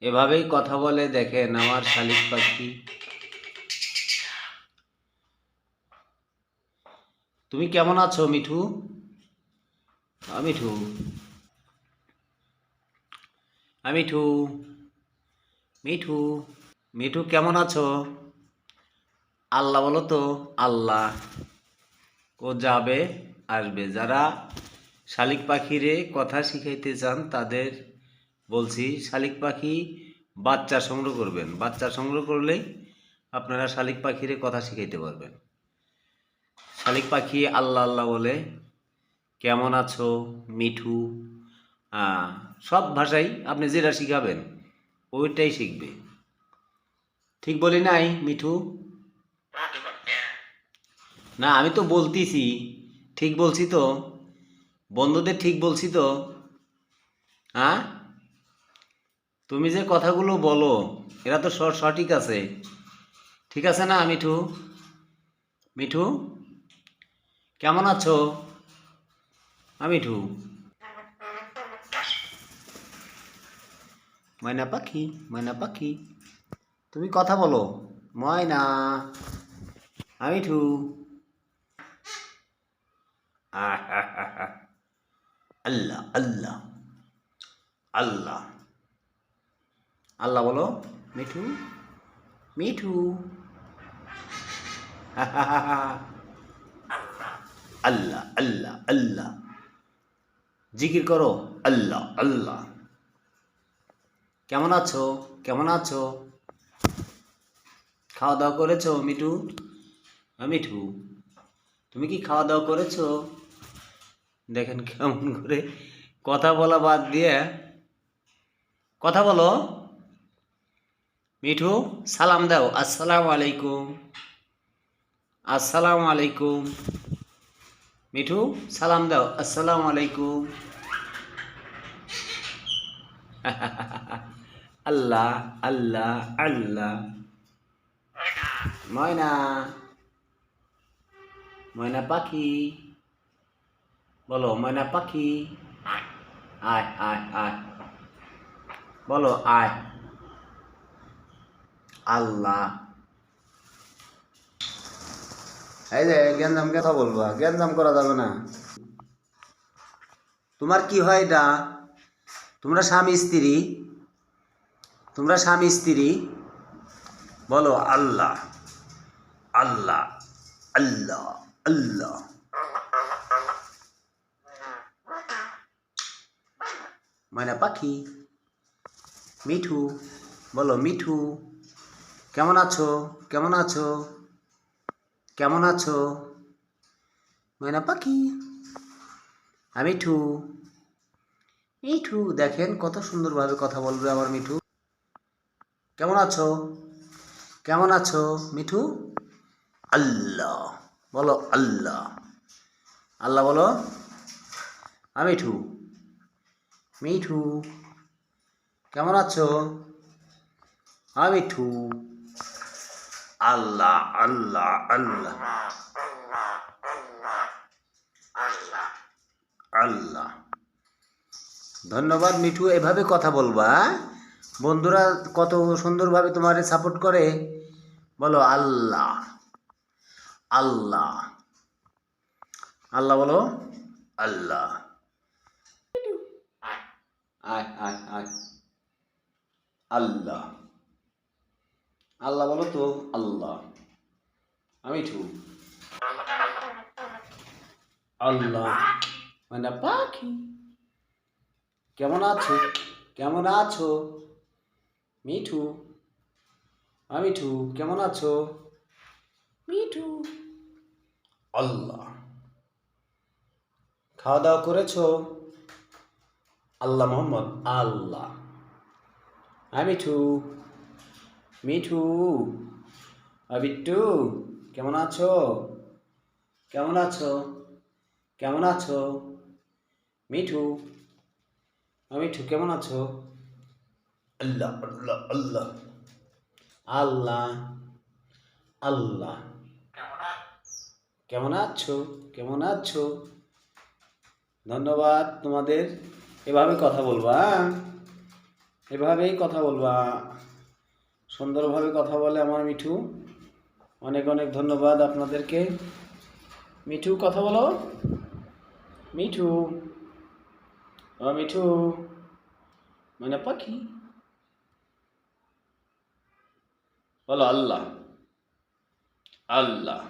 এভাবেই কথা বলে দেখেন আমার শালিক পাখি। তুমি কেমন আছো মিঠু? মিঠু, মিঠু, মিঠু, মিঠু কেমন আছো? আল্লাহ বলো তো। আল্লাহ। ও যাবে আসবে। যারা শালিক পাখিরে কথা শিখাইতে চান তাদের বলছি, শালিক পাখি বাচ্চা সংগ্রহ করবেন। বাচ্চা সংগ্রহ করলেই আপনারা শালিক পাখিরে কথা শিখাইতে পারবেন। শালিক পাখি আল্লাহ আল্লাহ বলে, কেমন আছো মিঠু। হ্যাঁ, সব ভাষাই আপনি যেটা শিখাবেন ওইটাই শিখবে। ঠিক বলি নাই মিঠু? না, আমি তো বলতেছি, ঠিক বলছি তো। বন্ধুদের ঠিক বলছি তো। হ্যাঁ, তুমি যে কথাগুলো বলো এরা তো সঠিক আছে। ঠিক আছে না মিঠু? মিঠু কেমন আছো? মিঠু, ময়না পাখি, ময়না পাখি, তুমি কথা বলো। ময়না, মিঠু। আল্লাহ আল্লাহ আল্লাহ আল্লাহ বলো মিঠু, মিঠু। আল্লাহ আল্লাহ আল্লাহ, জিকির করো। আল্লাহ আল্লাহ। কেমন আছো? কেমন আছো? খাওয়া দাওয়া করেছো মিঠু? মিঠু, তুমি কি খাওয়া দাওয়া করেছো? দেখেন কেমন করে কথা বলা বাদ দিয়ে কথা বলো। মিঠু, সালাম দাও। আসসালামু আলাইকুম, আসসালামু আলাইকুম। মিঠু, সালাম দাও। আসসালামু আলাইকুম। আল্লাহ আল্লাহ আল্লাহ। ময়না, ময়না পাখি, বলো ময়না পাখি। আয় আয় আয়, বলো আয়। আল্লাহ। এই যে গ্যাঞ্জাম কথা বলবা, গ্যাঞ্জাম করা যাবে না। তোমার কি হয় এটা? তোমরা স্বামী স্ত্রী, তোমরা স্বামী স্ত্রী। বলো আল্লাহ আল্লাহ আল্লাহ আল্লাহ। ময়না পাখি, মিঠু, বলো মিঠু, কেমন আছো? কেমন আছো? কেমন আছো? ময়না পাখি, মিঠু, মিঠু। দেখেন কত সুন্দরভাবে কথা বলবে আমার মিঠু। কেমন আছো? কেমন আছো মিঠু? আল্লাহ বলো। আল্লাহ আল্লাহ বলো। মিঠু, মিঠু, কেমন আছো? মিঠু। আল্লাহ আল্লাহ আল্লাহ আল্লাহ। ধন্যবাদ মিঠু, এভাবে কথা বলবা। বন্ধুরা কত সুন্দরভাবে তোমারে সাপোর্ট করে। বলো আল্লাহ আল্লাহ আল্লাহ বলো। আল্লাহ। আয় আয় আয়। আল্লাহ আল্লাহ বলো তো। আল্লাহ। মিঠু, আল্লাহ। মানে পাখি, কেমন আছো? কেমন আছো মিঠু? মিঠু, কেমন আছো মিঠু? আল্লাহ। খাওয়া দাওয়া করেছো? আল্লাহ মোহাম্মদ আল্লাহ। মিঠু, মিঠু, বিট্টু, কেমন আছো? কেমন আছো? কেমন আছো মিঠু? মিঠু, কেমন আছো? আল্লাহ আল্লাহ আল্লাহ আল্লাহ আল্লাহ। কেমন আছো? কেমন আছো? ধন্যবাদ তোমাদের। এভাবে কথা বলবা। এভাবেই কথা বলবা, সুন্দরভাবে কথা বলে আমার মিঠু। অনেক অনেক ধন্যবাদ আপনাদেরকে। মিঠু কথা বলো, মিঠু, ও মিঠু মানে পাখি, বলো আল্লাহ, আল্লাহ।